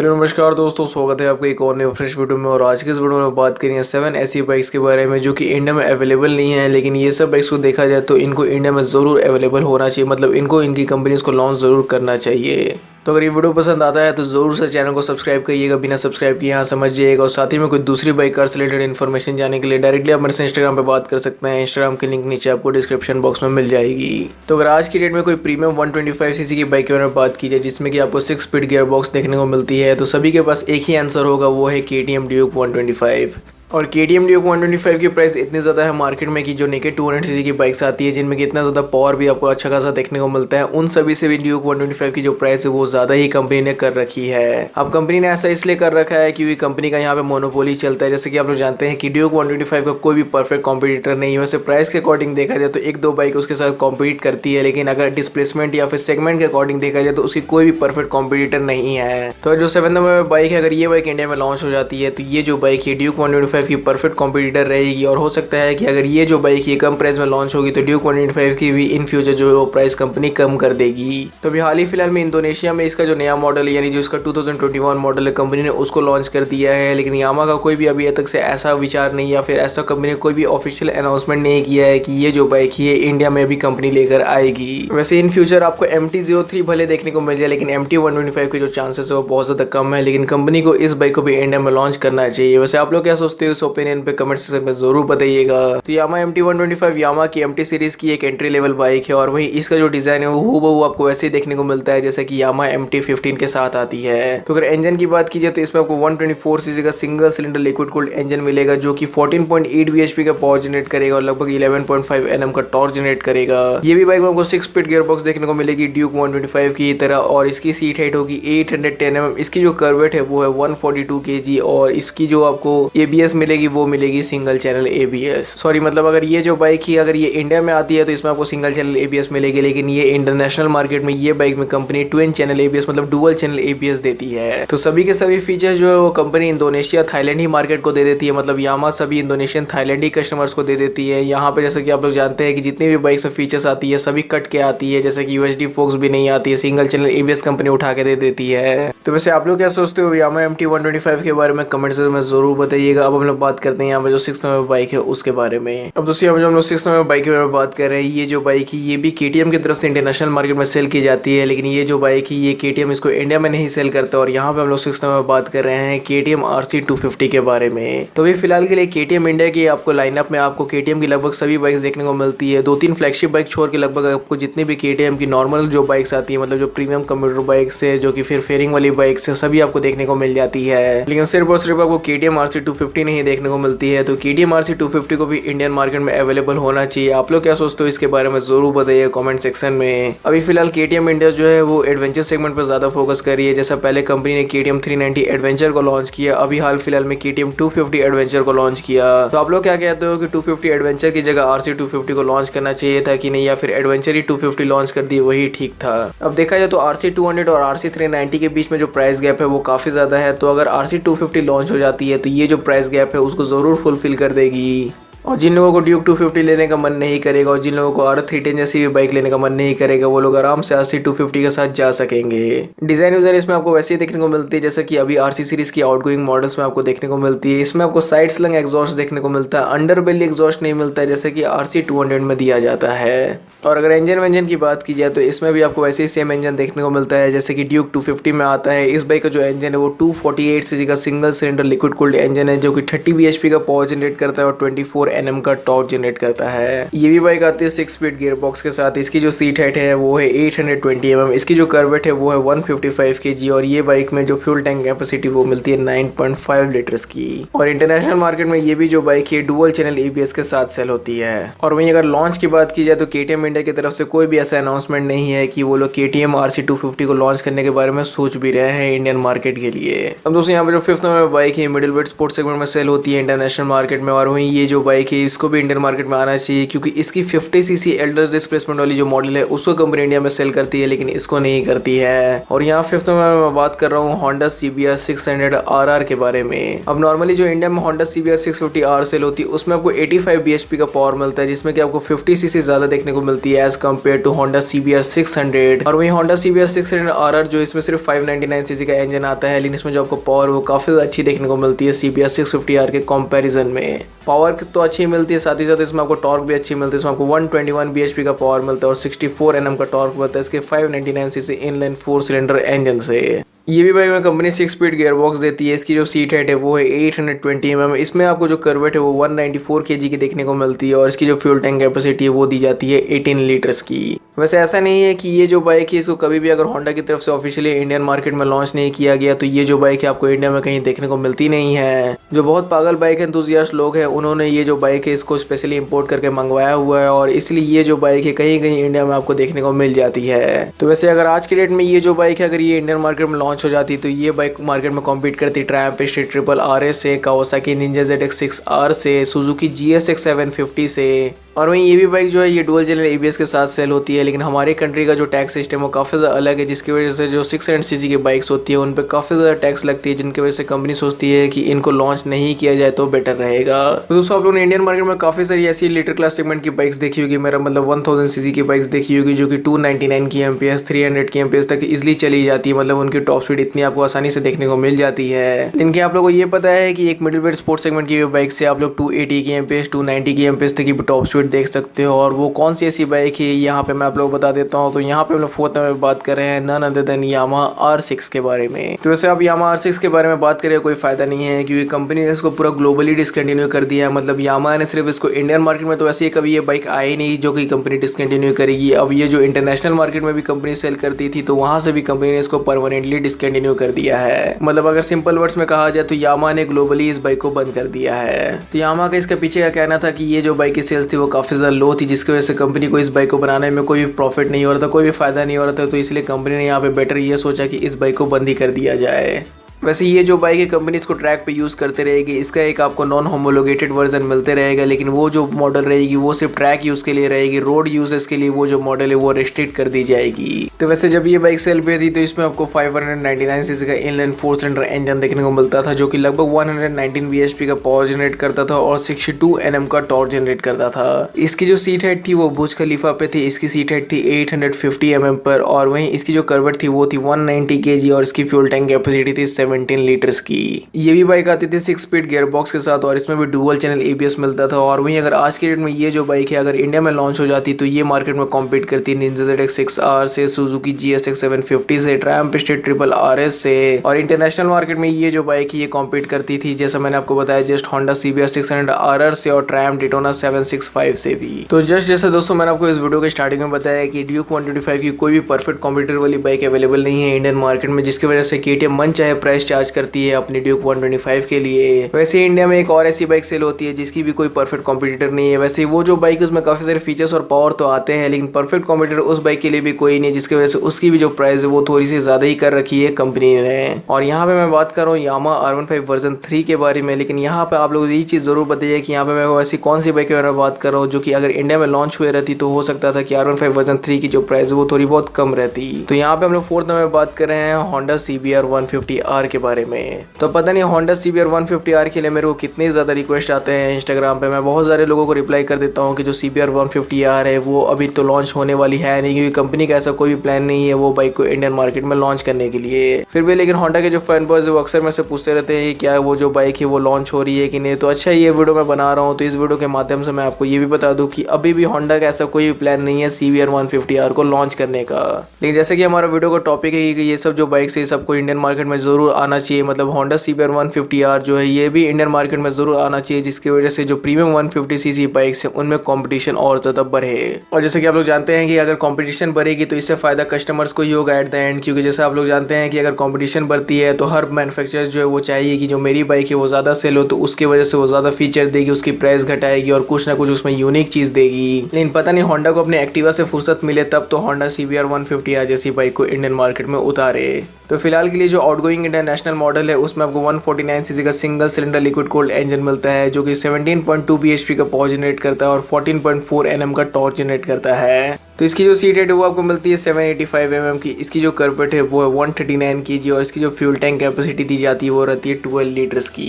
Hello नमस्कार दोस्तों, स्वागत है आपका एक और नए फ्रेश वीडियो में। और आज के इस वीडियो में बात करेंगे 7 ऐसी बाइक्स के बारे में जो कि इंडिया में अवेलेबल नहीं है, लेकिन ये सब बाइक्स को देखा जाए तो इनको इंडिया में ज़रूर अवेलेबल होना चाहिए। मतलब इनको इनकी कंपनीज को लॉन्च ज़रूर करना चाहिए। तो अगर ये वीडियो पसंद आता है तो ज़रूर से चैनल को सब्सक्राइब करिएगा, बिना सब्सक्राइब किए यहाँ समझ जाइएगा। और साथ ही में कोई दूसरी बाइक कार से रिलेटेड इन्फॉर्मेशन जाने के लिए डायरेक्टली आप मेरे से इंस्टाग्राम पे बात कर सकते हैं। इंस्टाग्राम की लिंक नीचे आपको डिस्क्रिप्शन बॉक्स में मिल जाएगी। तो अगर आज की डेट में कोई प्रीमियम 125 सीसी की बाइक के बारे में बात की जाए जिसमें कि आपको 6 स्पीड गियर बॉक्स देखने को मिलती है, तो सभी के पास एक ही आंसर होगा, वो है KTM ड्यूक 125। और KTM ड्यूक 125 की प्राइस इतनी ज़्यादा है मार्केट में कि जो नेकेड 200 सीसी की बाइक्स आती है जिनमें कि इतना ज़्यादा पावर भी आपको अच्छा खासा देखने को मिलता है, उन सभी से भी ड्यूक 125 की जो प्राइस है वो ज़्यादा ही कंपनी ने कर रखी है। अब कंपनी ने ऐसा इसलिए कर रखा है क्योंकि कंपनी का यहाँ पे मोनोपोली चलता है। जैसे कि आप लोग जानते हैं कि ड्यूक 125 का कोई भी परफेक्ट कॉम्पिटिटर नहीं है। वैसे प्राइस के अकॉर्डिंग देखा जाए तो एक दो बाइक उसके साथ कॉम्पीट करती है, लेकिन अगर डिस्प्लेसमेंट या फिर सेगमेंट के अकॉर्डिंग देखा जाए तो उसकी कोई भी परफेक्ट कॉम्पिटिटर नहीं है। तो जो 7 नंबर में बाइक है, अगर ये बाइक इंडिया में लॉन्च हो जाती है तो ये जो बाइक है ड्यूक 125 की परफेक्ट कॉम्पिटिटर रहेगी। और हो सकता है कि अगर ये जो बाइक ये कम प्राइस में लॉन्च होगी तो ड्यूक 125 की भी इन फ्यूचर जो है वो प्राइस कंपनी कम कर देगी। तो अभी हाल ही फिलहाल में इंडोनेशिया में इसका जो नया मॉडल है, यानी जो इसका 2021 मॉडल है, कंपनी ने उसको लॉन्च कर दिया है। लेकिन यामा का कोई भी अभी तक से ऐसा विचार नहीं या फिर ऐसा कंपनी ने कोई भी ऑफिशियल अनाउंसमेंट नहीं किया है कि ये जो बाइक है इंडिया में भी कंपनी लेकर आएगी। वैसे इन फ्यूचर आपको MT-03 भले देखने को मिल जाए, लेकिन MT-125 के जो चांसेस है वो बहुत ज्यादा कम है। लेकिन कंपनी को इस बाइक को भी इंडिया में लॉन्च करना चाहिए। वैसे आप लोग क्या सोचते हो, इस ओपिनियन पे कमेंट सेक्शन में जरूर बताइएगा। तो यामा MT-125 यामा की MT सीरीज की एक एंट्री लेवल बाइक है और वहीं इसका जो डिजाइन है वो हूबहू आपको वैसे ही देखने को मिलता है जैसा कि यामा MT-15 के साथ आती है। तो अगर इंजन की बात की जाए तो इसमें आपको 124 सीसी का single cylinder liquid cooled engine मिलेगा जो कि 14.8 bhp का पावर जनरेट करेगा और लगभग 11.5 Nm का टॉर्क जनरेट करेगा। ये भी बाइक में आपको 6 स्पीड गियर बॉक्स देखने को मिलेगी ड्यूक 125 की तरह, और इसकी सीट हाइट होगी 810 mm। इसकी जो कर्वेट है वो है 142 kg और इसकी जो आपको ABS मिलेगी वो मिलेगी सिंगल चैनल ABS। सॉरी, मतलब अगर ये जो बाइक ही अगर ये इंडिया में आती है तो इसमें आपको सिंगल चैनल ABS मिलेगी, लेकिन ये इंटरनेशनल मार्केट में ये बाइक में कंपनी ट्विन चैनल ABS मतलब डुअल चैनल ABS देती है। तो सभी के सभी फीचर जो है वो कंपनी इंडोनेशिया थाईलैंड ही मार्केट को दे देती है। मतलब यामा सभी इंडोनेशियन थाईलैंडी कस्टमर्स को दे देती है। यहाँ पे जैसे कि आप लोग जानते हैं कि जितनी भी बाइक्स में फीचर्स आती है सभी कट के आती है, जैसे कि UHD फोक्स भी नहीं आती है, सिंगल चैनल ABS कंपनी उठा के दे देती है। तो वैसे आप लोग क्या सोचते हो यामा MT-125 के बारे में कमेंट्स में जरूर बताइएगा। अब हम लोग बात करते हैं यहाँ पे जो 6 नंबर बाइक है उसके बारे में। अब दोस्तों यहाँ पे जो हम लोग 6 नंबर बाइक के बारे में बात कर रहे हैं, ये जो बाइक है ये भी KTM की तरफ से इंटरनेशनल मार्केट में सेल की जाती है, लेकिन ये जो बाइक है ये KTM इसको इंडिया में नहीं सेल करता। और यहाँ पे हम लोग 6 नंबर बात कर रहे हैं KTM RC250 के बारे में। तो अभी फिलहाल के लिए KTM इंडिया की आपको लाइनअप में आपको KTM की लगभग सभी बाइक्स देखने को मिलती है। 2-3 फ्लैगशिप बाइक छोड़ के लगभग आपको जितनी भी KTM की नॉर्मल जो बाइक्स आती है, मतलब जो प्रीमियम कंप्यूटर बाइक्स है, जो कि फिर फेयरिंग वाली बाइक्स है, सभी आपको देखने को मिल जाती है। लेकिन सिर्फ और सिर्फ आपको KTM RC250 नहीं देखने को मिलती है। तो KTM RC250 को भी इंडियन मार्केट में अवेलेबल होना चाहिए। आप लोग क्या सोचते हो इसके बारे में जरूर बताइए कमेंट सेक्शन में। अभी फिलहाल KTM इंडिया जो है वो एडवेंचर सेगमेंट पर ज्यादा फोकस कर रही है। जैसा पहले कंपनी ने KTM 390 एडवेंचर को लॉन्च किया, अभी हाल फिलहाल में KTM 250 एडवेंचर को लॉन्च किया। तो आप लोग क्या कहते हो कि 250 एडवेंचर की जगह RC250 को लॉन्च करना चाहिए था कि नहीं, या फिर एडवेंचर ही 250 लॉन्च कर दी वही ठीक था? अब देखा जाए तो RC200 और RC390 के बीच में जो प्राइस गैप है वो काफी ज्यादा है। तो अगर RC250 लॉन्च हो जाती है तो ये जो प्राइस गैप है उसको जरूर फुलफिल कर देगी। और जिन लोगों को ड्यूक 250 लेने का मन नहीं करेगा और जिन लोगों को R310 जैसी भी बाइक लेने का मन नहीं करेगा वो लोग आराम से RC250 के साथ जा सकेंगे। डिजाइन यूजर इसमें आपको वैसे ही देखने को मिलती है जैसे कि अभी RC सीरीज की आउटगोइंग मॉडल्स में आपको देखने को मिलती है। इसमें आपको साइड स्लंग एग्जॉस्ट देखने को मिलता है, अंडर बेली एग्जॉस्ट नहीं मिलता है जैसे कि RC200 में दिया जाता है। और अगर इंजन की बात की जाए तो इसमें भी आपको वैसे ही सेम इंजन देखने को मिलता है जैसे कि ड्यूक 250 में आता है। इस बाइक का जो इंजन है वो 248 सीसी का single cylinder liquid cooled engine है जो कि 30 bhp का पावर जनरेट करता है और 24 Nm का टॉर्क जनरेट करता है। ये भी बाइक आती है 6 स्पीड गियर बॉक्स के साथ। इसकी जो सीट हाइट है वो है 820 mm। इसकी जो कर्वेट है वो है 155 kg और ये बाइक में जो फ्यूल टैंक कैपेसिटी वो मिलती है 9.5 लीटर्स की। और इंटरनेशनल मार्केट में ये भी जो बाइक है डुअल चैनल ABS के साथ सेल होती है। और वहीं अगर लॉन्च की बात की जाए तो KTM इंडिया की तरफ से कोई भी ऐसा अनाउंसमेंट नहीं है कि वो लोग KTM RC250 को लॉन्च करने के बारे में सोच भी रहे हैं इंडियन मार्केट के लिए। अब दोस्तों यहाँ पे जो 5th नंबर बाइक है मिडिल वेट स्पोर्ट्स सेगमेंट में सेल होती है इंटरनेशनल मार्केट में। और वहीं ये जो बाइक बाइक है इसको भी इंडियन मार्केट में आना चाहिए, क्योंकि इसकी 50 सीसी एल्डर डिस्प्लेसमेंट वाली जो मॉडल है उसको कंपनी इंडिया में सेल करती है, लेकिन इसको नहीं करती है। और यहाँ फिफ्थ में मैं बात कर रहा हूँ होंडा CBR 600 RR के बारे में। अब नॉर्मली जो इंडिया में होंडा CBR 650R सेल होती है उसमें आपको 85 bhp का पावर मिलता है, जिसमें कि आपको 50 सीसी ज्यादा देखने को मिलती है as compare to Honda CBR 600। और वही होंडा CBR 600 RR जो इसमें सिर्फ 599 सीसी का इंजन आता है, लेकिन इसमें जो आपको पावर वो काफी अच्छी देखने को मिलती है CBR 650R के कंपैरिजन में। पावर तो अच्छी मिलती है, साथ ही साथ इसमें आपको टॉर्क भी अच्छी मिलती है। इसमें आपको 121 bhp का पावर मिलता है और 64 Nm का टॉर्क मिलता है इसके 599 सीसी इनलाइन 4 सिलेंडर इंजन से। ये भी बाइक में कंपनी 6 स्पीड गियर बॉक्स देती है। इसकी जो सीट हाइट है वो है 820 mm। इसमें आपको जो कर्वेट है वो 194 kg की देखने को मिलती है और इसकी जो फ्यूल टैंक कैपेसिटी है वो दी जाती है 18 लीटर्स की। वैसे ऐसा नहीं है कि ये जो बाइक है इसको कभी भी अगर होंडा की तरफ से ऑफिशियली इंडियन मार्केट में लॉन्च नहीं किया गया तो ये जो बाइक है आपको इंडिया में कहीं देखने को मिलती नहीं है। जो बहुत पागल बाइक एंथुसियास्ट लोग हैं उन्होंने ये जो बाइक है इसको स्पेशली इंपोर्ट करके मंगवाया हुआ है और इसलिए ये जो बाइक है कहीं कहीं इंडिया में आपको देखने को मिल जाती है। तो वैसे अगर आज की डेट में ये जो बाइक है अगर ये इंडियन मार्केट में लॉन्च हो जाती तो ये बाइक मार्केट में कॉम्पीट करती ट्रायम्फ स्ट्रीट ट्रिपल RS से, कावासाकी निंजा ZX6R से, सुजुकी GSX 750 से। और वहीं ये भी बाइक जो है ये डुअल चैनल ABS के साथ सेल होती है, लेकिन हमारे कंट्री का जो टैक्स सिस्टम है वो काफ़ी ज़्यादा अलग है, जिसकी वजह से जो 600 सीसी की बाइक्स होती है उन पर काफ़ी ज़्यादा टैक्स लगती है, जिनकी वजह से कंपनी सोचती है कि इनको लॉन्च नहीं किया जाए तो बेटर रहेगा। तो दोस्तों आप लोगों ने इंडियन मार्केट में काफ़ी सारी ऐसी लीटर क्लास सेगमेंट की बाइक्स देखी होगी, मेरा मतलब 1000 सीसी की बाइक्स देखी होगी जो कि 299 की एमपीएस 300 की एमपीएस तक इजिली चली जाती है। मतलब उनकी टॉप स्पीड इतनी आपको आसानी से देखने को मिल जाती है। इनके आप लोगों को ये पता है कि एक मिडिल वेट स्पोर्ट्स सेगमेंट की बाइक से आप लोग 280 की एमपीएस 290 की एमपीएस तक की टॉप स्पीड देख सकते हो। और वो कौन सी ऐसी बाइक है यहाँ पे मैं आप लोग बता देता हूँ। तो यहाँ पे हम लोग फोर्थ में बात कर रहे हैं none other than Yamaha R6 के बारे में। तो वैसे अब यामाहा R6 के बारे में बात करें कोई फायदा नहीं है, क्योंकि कंपनी ने इसको पूरा ग्लोबली डिसकंटिन्यू कर दिया है। मतलब यामाहा ने सिर्फ इसको इंडियन मार्केट में तो वैसे कभी ये बाइक आई नहीं जो कि कंपनी डिसकंटिन्यू करेगी। अब ये जो इंटरनेशनल मार्केट में भी कंपनी सेल करती थी तो वहां से भी कंपनी ने इसको परमानेंटली डिसकंटिन्यू कर दिया है। मतलब अगर सिंपल वर्ड्स में कहा जाए तो यामाहा ने ग्लोबली इस बाइक को बंद कर दिया है। तो यामाहा का इसके पीछे का कहना था कि ये जो बाइक की सेल्स थी वो काफी ज्यादा लो थी, जिसकी वजह से कंपनी को इस बाइक को बनाने में कोई भी प्रॉफिट नहीं हो रहा था, कोई भी फायदा नहीं हो रहा था। तो इसलिए कंपनी ने यहाँ पे बेटर ये सोचा कि इस बाइक को बंद ही कर दिया जाए। वैसे ये जो बाइक है कंपनी इसको ट्रैक पे यूज़ करते रहेगी। इसका एक आपको नॉन होमोलोगेटेड वर्जन मिलते रहेगा, लेकिन वो जो मॉडल रहेगी वो सिर्फ ट्रैक यूज़ के लिए रहेगी। रोड यूजेस के लिए वो जो मॉडल है वो रिस्ट्रिक्ट कर दी जाएगी। तो वैसे जब ये बाइक सेल पे थी तो इसमें आपको 599 सीसी का इनलाइन 4 सिलेंडर इंजन देखने को मिलता था, जो कि लगभग 119 bhp का पावर जनरेट करता था और 62 Nm का टॉर्क जनरेट करता था। इसकी जो सीट हाइट थी वो बुर्ज खलीफा पे थी। इसकी सीट हाइट थी 850 mm पर और वहीं इसकी जो कर्वेट थी वो थी 190 kg और इसकी फ्यूल टैंक कैपेसिटी थी 17 लीटर्स की। ये भी बाइक आती थी 6 स्पीड गियर बॉक्स के साथ और इसमें भी डुअल चैनल ABS मिलता था। और वहीं अगर आज के डेट में ये जो बाइक है अगर इंडिया में लॉन्च हो जाती तो ये मार्केट में कॉम्पीट करती निंजा ZX6R से, सुजुकी GSX 750 से, ट्रायम्फ स्ट्रीट ट्रिपल RS से। और इंटरनेशनल मार्केट में ये जो बाइक है ये कॉम्पीट करती थी जैसा मैंने आपको बताया जस्ट होंडा CBR 600 RR से और ट्रायम्फ डिटोना 765 से भी। तो जस्ट जैसे दोस्तों मैंने आपको इस वीडियो के स्टार्टिंग में बताया कि ड्यूक 125 की कोई भी परफेक्ट कॉम्पिटिटर वाली बाइक अवेलेबल नहीं है इंडियन मार्केट में, जिसकी वजह से KTM मन चाहे प्राइस चार्ज करती है अपनी ड्यूक 125 के लिए। वैसे इंडिया में एक और ऐसी बाइक सेल होती है जिसकी भी कोई परफेक्ट कॉम्पिटिटर नहीं है। वैसे वो जो बाइक है उसमें काफी सारे फीचर्स और पावर तो आते हैं, लेकिन परफेक्ट कॉम्पिटिटर उस बाइक के लिए भी कोई नहीं, जिसकी वजह से उसकी भी जो प्राइस है वो थोड़ी सी ज्यादा ही कर रखी है कंपनी ने। और यहाँ पे मैं बात कर रहा हूँ यामाहा R15 वर्जन 3 के बारे में। लेकिन यहाँ पे आप लोग ये चीज जरूर बताइए कि यहाँ पे मैं ऐसी कौन सी बाइक के बारे में बात कर रहा हूँ जो कि अगर इंडिया में लॉन्च हुए रहती तो हो सकता था कि R15 वर्जन 3 की जो प्राइस है वो थोड़ी बहुत कम रहती। तो यहाँ पे हम लोग फोर्थ में बात कर रहे हैं होंडा CBR 150R के बारे में। तो पता नहीं होंडा CBR 150R के लिए मेरे को कितने ज़्यादा रिक्वेस्ट आते हैं इंस्टाग्राम पे। मैं बहुत सारे लोगों को रिप्लाई कर देता हूँ कि जो CBR 150R है वो अभी तो लॉन्च होने वाली है नहीं, क्योंकि कंपनी का ऐसा कोई भी प्लान नहीं है वो बाइक को इंडियन मार्केट में लॉन्च करने के लिए। फिर भी लेकिन होंडा के जो फैन बॉयज वो अक्सर मेरे से पूछते रहते हैं क्या वो जो बाइक है वो लॉन्च हो रही है कि नहीं। तो अच्छा ये वीडियो मैं बना रहा हूँ तो इस वीडियो के माध्यम से मैं आपको ये भी बता दूँ कि अभी भी होंडा का ऐसा कोई प्लान नहीं है CBR 150R को लॉन्च करने का। लेकिन जैसे कि हमारा वीडियो का टॉपिक है कि ये सब जो बाइक्स है सबको इंडियन मार्केट में जरूर आना चाहिए। मतलब होंडा CBR 150R जो है ये भी इंडियन मार्केट में जरूर आना चाहिए, जिसकी वजह से जो प्रीमियम 150 सीसी बाइक्स है उनमें कंपटीशन और ज्यादा बढ़े। और जैसे कि आप लोग जानते हैं कि अगर कंपटीशन बढ़ेगी तो इससे फायदा कस्टमर्स को ही होगा एट द एंड, क्योंकि जैसे आप लोग जानते हैं कि अगर कंपटीशन बढ़ती है तो हर मैन्युफैक्चरर जो है वो चाहिए कि जो मेरी बाइक है वो ज्यादा सेल हो, तो उसकी वजह से वो ज्यादा फीचर देगी, उसकी प्राइस घटाएगी और कुछ ना कुछ उसमें यूनिक चीज देगी। लेकिन पता नहीं होंडा को अपने एक्टिवा से फुर्सत मिले तब तो होंडा CBR 150R जैसी बाइक को इंडियन मार्केट में उतारे। तो फिलहाल के लिए जो आउटगोइंग इंटरनेशनल मॉडल है उसमें आपको 149 सीसी का single cylinder liquid cooled engine मिलता है जो कि 17.2 bhp का पावर जनरेट करता है और 14.4 Nm का टॉर्क जनरेट करता है। तो इसकी जो सीट है वो आपको मिलती है 785 mm की। इसकी जो कर्वेट है वो है 139 kg और इसकी जो फ्यूल टैंक कैपेसिटी दी जाती है वो रहती है 12 लीटर्स की।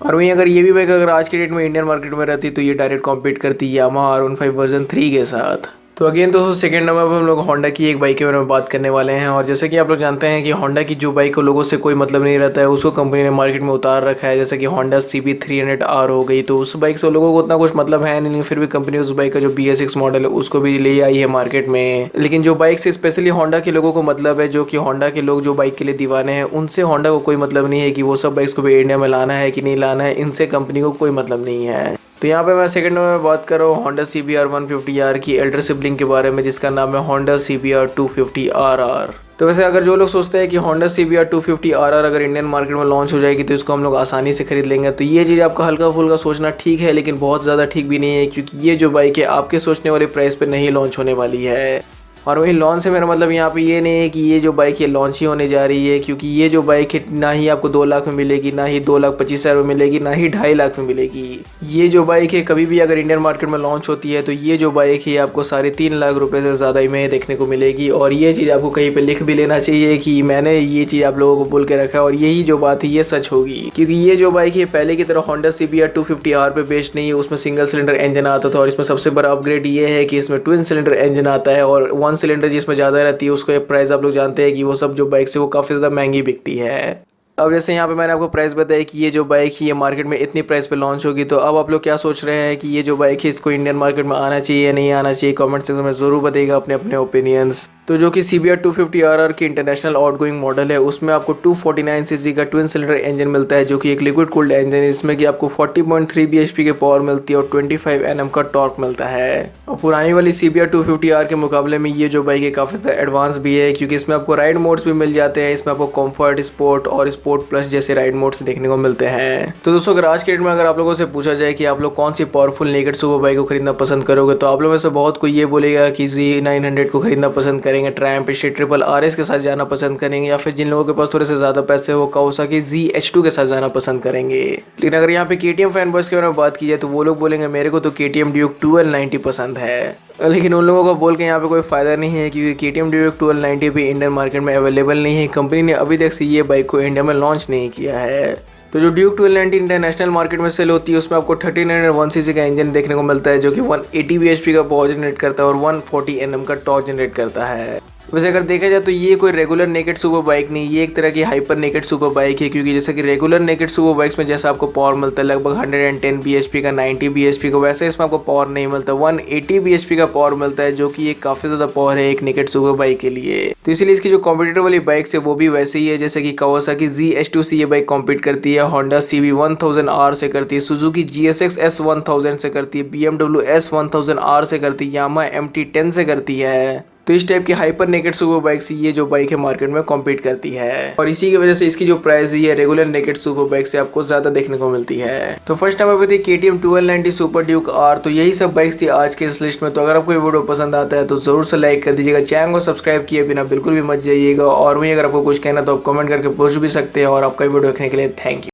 और वहीं अगर ये भी बाइक अगर आज के डेट में इंडियन मार्केट में रहती तो ये डायरेक्ट कॉम्पीट करती है यामाहा R15 वर्जन 3 के साथ। तो अगेन दोस्तों सेकंड नंबर पर हम लोग होंडा की एक बाइक के बारे में बात करने वाले हैं। और जैसे कि आप लोग जानते हैं कि होंडा की जो बाइक को लोगों से कोई मतलब नहीं रहता है उसको कंपनी ने मार्केट में उतार रखा है। जैसे कि होंडा CB300R हो गई, तो उस बाइक से लोगों को उतना कुछ मतलब है नहीं, फिर भी कंपनी उस बाइक का जो BS6 मॉडल है उसको भी ले आई है मार्केट में। लेकिन जो बाइक से स्पेशली होंडा के लोगों को मतलब है, जो कि होंडा के लोग जो बाइक के लिए दीवाने हैं, उनसे होंडा को कोई मतलब नहीं है कि वो सब बाइक्स को भी इंडिया में लाना है कि नहीं लाना है, इनसे कंपनी को कोई मतलब नहीं है। तो यहाँ पे मैं सेकंड नंबर में बात कर रहा हूँ होंडा CBR 150R की एल्डर सिबलिंग के बारे में, जिसका नाम है होंडा CBR 250RR। तो वैसे अगर जो लोग सोचते हैं कि होंडा CBR 250RR अगर इंडियन मार्केट में लॉन्च हो जाएगी तो इसको हम लोग आसानी से खरीद लेंगे, तो ये चीज़ आपका हल्का फुल्का सोचना ठीक है, लेकिन बहुत ज़्यादा ठीक भी नहीं है, क्योंकि ये जो बाइक है आपके सोचने वाले प्राइस पे नहीं लॉन्च होने वाली है। और वही लॉन्च से मेरा मतलब यहाँ पे ये नहीं है कि ये जो बाइक है लॉन्च ही होने जा रही है, क्योंकि ये जो बाइक है ना ही आपको 2 लाख में मिलेगी, ना ही 2,25,000 में मिलेगी, ना ही 2.5 लाख में मिलेगी। ये जो बाइक है कभी भी अगर इंडियन मार्केट में लॉन्च होती है तो ये जो बाइक है आपको 3.5 लाख रुपए से ज़्यादा में देखने को मिलेगी। और ये चीज़ आपको कहीं पर लिख भी लेना चाहिए कि मैंने ये चीज़ आप लोगों को बोल के रखा है और यही जो बात है ये सच होगी, क्योंकि ये जो बाइक है पहले की तरह होंडा CBR 250R पे बेस्ड नहीं है। उसमें सिंगल सिलेंडर इंजन आता था और इसमें सबसे बड़ा अपग्रेड ये है कि इसमें ट्विन सिलेंडर इंजन आता है और 1 सिलेंडर जिसमें रहती है उसको प्राइस आप लोग जानते हैं कि वो सब जो बाइक से वो काफ़ी ज़्यादा महंगी बिकती है। अब जैसे यहाँ पे मैंने आपको प्राइस बताया कि ये जो बाइक है ये मार्केट में इतनी प्राइस पे लॉन्च होगी, तो अब आप लोग क्या सोच रहे हैं कि ये जो बाइक है इसको इंडियन मार्केट में आना चाहिए या नहीं आना चाहिए? कमेंट सेक्शन में ज़रूर बताइएगा अपने अपने ओपिनियंस। तो जो कि CBR 250RR की इंटरनेशनल आउटगोइंग मॉडल है उसमें आपको 249 सीसी का ट्विन सिलेंडर इंजन मिलता है जो कि एक लिक्विड कूल्ड इंजन है, इसमें कि आपको 40.3 bhp के पावर मिलती है और 25 Nm का टॉर्क मिलता है। और पुरानी वाली CBR 250R के मुकाबले में ये जो बाइक है काफ़ी ज़्यादा एडवांस भी है, क्योंकि इसमें आपको राइड मोड्स भी मिल जाते हैं। इसमें आपको कम्फर्ट, स्पोर्ट और स्पोर्ट प्लस जैसे राइड मोड्स देखने को मिलते हैं। तो दोस्तों अगर आज के डेट में अगर आप लोगों से पूछा जाए कि आप लोग कौन सी पावरफुल नेकेड सुपर बाइक को खरीदना पसंद करोगे, तो आप लोग में से बहुत कोई ये बोलेगा कि Z900 को खरीदना पसंद करेंगे, ट्रायम्फ ट्रिपल RS के साथ जाना पसंद करेंगे, या फिर जिन लोगों के पास थोड़े से ज़्यादा पैसे हो कावासाकी ZH2 के साथ जाना पसंद करेंगे। लेकिन अगर यहाँ पे KTM फैन बॉयज के बारे में बात की जाए तो वो लोग बोलेंगे मेरे को तो KTM ड्यूक 1290 पसंद है। लेकिन उन लोगों को बोल के यहाँ पे कोई फ़ायदा नहीं है, क्योंकि KTM ड्यूक 1290 भी इंडियन मार्केट में अवेलेबल नहीं है। कंपनी ने अभी तक से ये बाइक को इंडिया में लॉन्च नहीं किया है। तो जो ड्यूक 1290 इंटरनेशनल मार्केट में सेल होती है उसमें आपको 1301 सीसी का इंजन देखने को मिलता है जो कि 180 bhp का पावर जनरेट करता है और 140 Nm का टॉर्क जनरेट करता है। वैसे अगर देखा जाए तो ये कोई रेगुलर नेकेड सुपर बाइक नहीं, ये एक तरह की हाइपर नेकेड सुपर बाइक है, क्योंकि जैसे कि रेगुलर नेकेड सुपर बाइक्स में जैसा आपको पावर मिलता है लगभग 110 bhp का, 90 bhp का, वैसे इसमें आपको पावर नहीं मिलता। 180 bhp का पावर मिलता है जो कि ये काफ़ी ज़्यादा पावर है एक नेकेड सुपर बाइक के लिए। तो इसीलिए इसकी जो कॉम्पिटिटर वाली बाइक्स है वो भी वैसे ही है, जैसे कि कावासाकी ZH2 से ये बाइक कॉम्पीट करती है, होंडा CB1000R से करती है, सुजुकी GSX S1000 से करती है, BMW S1000R से करती है, यामाहा MT10 से करती है। तो इस टाइप की हाइपर नेकेड सुपर बाइक से ये जो बाइक है मार्केट में कॉम्पीट करती है, और इसी की वजह से इसकी जो प्राइस है रेगुलर नेकेड सुपर बाइक से आपको ज्यादा देखने को मिलती है। तो फर्स्ट नंबर पे थी KTM 1290 सुपर ड्यूक R। तो यही सब बाइक्स थी आज के इस लिस्ट में। तो अगर आपको ये वीडियो पसंद आता है तो जरूर से लाइक कर दीजिएगा, चैनल को सब्सक्राइब किए बिना बिल्कुल भी मत जाइएगा। और वहीं अगर आपको कुछ कहना तो आप कमेंट करके पूछ भी सकते हैं। और आपका वीडियो देखने के लिए थैंक यू।